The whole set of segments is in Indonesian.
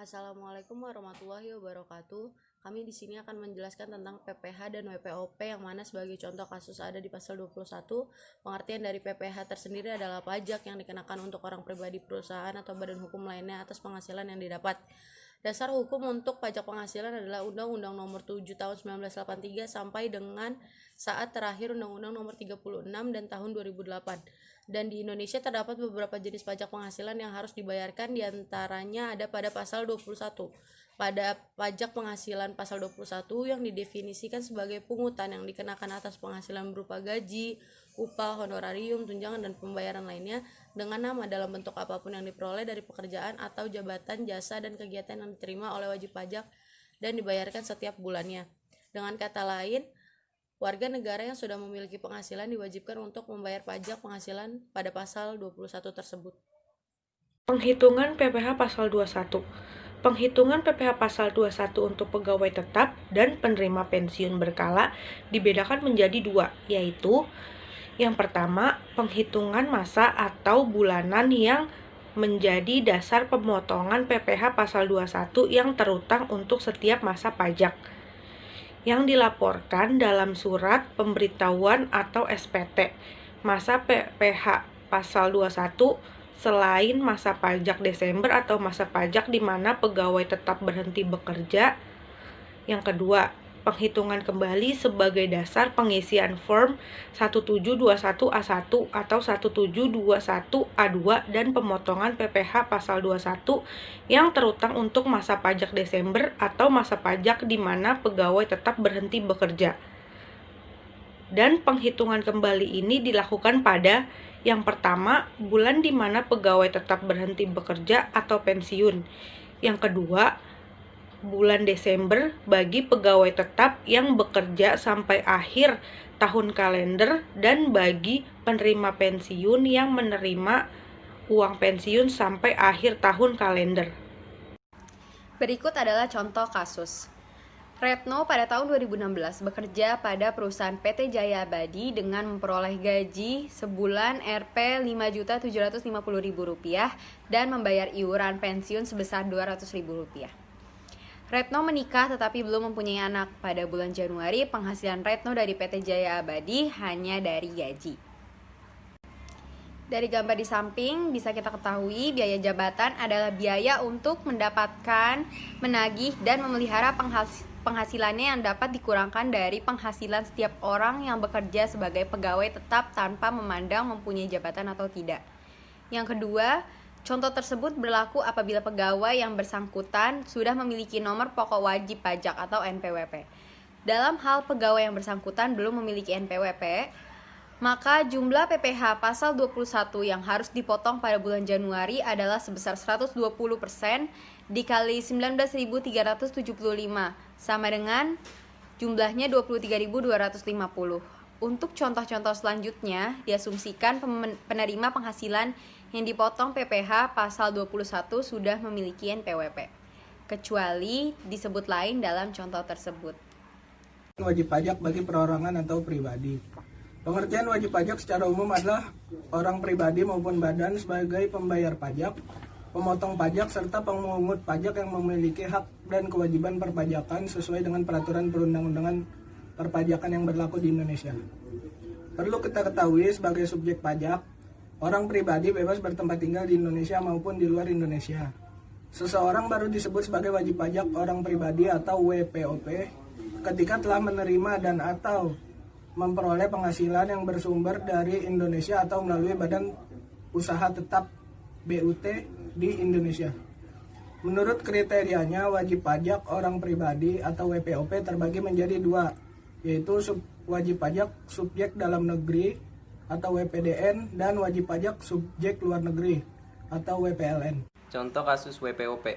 Assalamualaikum warahmatullahi wabarakatuh. Kami di sini akan menjelaskan tentang PPh dan WPOP, yang mana sebagai contoh kasus ada di pasal 21. Pengertian dari PPh tersendiri adalah pajak yang dikenakan untuk orang pribadi, perusahaan, atau badan hukum lainnya atas penghasilan yang didapat. Dasar hukum untuk pajak penghasilan adalah Undang-Undang Nomor 7 Tahun 1983 sampai dengan saat terakhir Undang-Undang Nomor 36 dan Tahun 2008. Dan di Indonesia terdapat beberapa jenis pajak penghasilan yang harus dibayarkan, diantaranya ada pada pasal 21. Pada pajak penghasilan pasal 21 yang didefinisikan sebagai pungutan yang dikenakan atas penghasilan berupa gaji, upah, honorarium, tunjangan, dan pembayaran lainnya dengan nama dalam bentuk apapun yang diperoleh dari pekerjaan atau jabatan, jasa, dan kegiatan yang diterima oleh wajib pajak dan dibayarkan setiap bulannya. Dengan kata lain, warga negara yang sudah memiliki penghasilan diwajibkan untuk membayar pajak penghasilan pada pasal 21 tersebut. Penghitungan PPh pasal 21. Penghitungan PPh pasal 21 untuk pegawai tetap dan penerima pensiun berkala dibedakan menjadi dua, yaitu yang pertama, penghitungan masa atau bulanan yang menjadi dasar pemotongan PPh pasal 21 yang terutang untuk setiap masa pajak yang dilaporkan dalam surat pemberitahuan atau SPT. Masa PPh pasal 21 selain masa pajak Desember atau masa pajak di mana pegawai tetap berhenti bekerja. Yang kedua, penghitungan kembali sebagai dasar pengisian form 1721A1 atau 1721A2 dan pemotongan PPh pasal 21 yang terutang untuk masa pajak Desember atau masa pajak di mana pegawai tetap berhenti bekerja. Dan penghitungan kembali ini dilakukan pada yang pertama, bulan di mana pegawai tetap berhenti bekerja atau pensiun. Yang kedua, bulan Desember bagi pegawai tetap yang bekerja sampai akhir tahun kalender dan bagi penerima pensiun yang menerima uang pensiun sampai akhir tahun kalender. Berikut adalah contoh kasus. Retno pada tahun 2016 bekerja pada perusahaan PT Jaya Abadi dengan memperoleh gaji sebulan Rp 5.750.000 dan membayar iuran pensiun sebesar Rp200.000. Retno menikah tetapi belum mempunyai anak. Pada bulan Januari, penghasilan Retno dari PT Jaya Abadi hanya dari gaji. Dari gambar di samping bisa kita ketahui biaya jabatan adalah biaya untuk mendapatkan, menagih, dan memelihara penghasilannya yang dapat dikurangkan dari penghasilan setiap orang yang bekerja sebagai pegawai tetap tanpa memandang mempunyai jabatan atau tidak. Yang kedua, contoh tersebut berlaku apabila pegawai yang bersangkutan sudah memiliki nomor pokok wajib pajak atau NPWP. Dalam hal pegawai yang bersangkutan belum memiliki NPWP, maka jumlah PPh pasal 21 yang harus dipotong pada bulan Januari adalah sebesar 120% dikali 19.375 sama dengan jumlahnya 23.250. Untuk contoh-contoh selanjutnya, diasumsikan penerima penghasilan yang dipotong PPh pasal 21 sudah memiliki NPWP, kecuali disebut lain dalam contoh tersebut. Wajib pajak bagi perorangan atau pribadi. Pengertian wajib pajak secara umum adalah orang pribadi maupun badan sebagai pembayar pajak, pemotong pajak, serta pemungut pajak yang memiliki hak dan kewajiban perpajakan sesuai dengan peraturan perundang-undangan perpajakan yang berlaku di Indonesia. Perlu kita ketahui sebagai subjek pajak, orang pribadi bebas bertempat tinggal di Indonesia maupun di luar Indonesia. Seseorang baru disebut sebagai wajib pajak orang pribadi atau WPOP ketika telah menerima dan atau memperoleh penghasilan yang bersumber dari Indonesia atau melalui badan usaha tetap BUT di Indonesia. Menurut kriterianya, wajib pajak orang pribadi atau WPOP terbagi menjadi dua, yaitu wajib pajak subjek dalam negeri atau WPDN dan wajib pajak subjek luar negeri atau WPLN. Contoh kasus WPOP.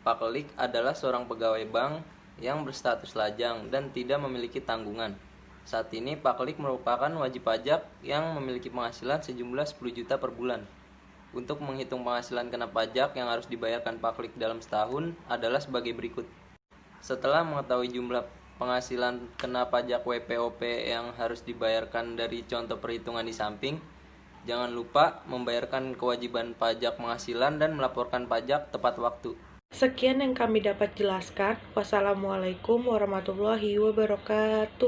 Pak Kelik adalah seorang pegawai bank yang berstatus lajang dan tidak memiliki tanggungan. Saat ini Pak Kelik merupakan wajib pajak yang memiliki penghasilan sejumlah 10 juta per bulan. Untuk menghitung penghasilan kena pajak yang harus dibayarkan Pak Kelik dalam setahun adalah sebagai berikut. Setelah mengetahui jumlah penghasilan kena pajak WPOP yang harus dibayarkan dari contoh perhitungan di samping, Jangan lupa membayarkan kewajiban pajak penghasilan dan melaporkan pajak tepat waktu. Sekian yang kami dapat jelaskan. Wassalamualaikum warahmatullahi wabarakatuh.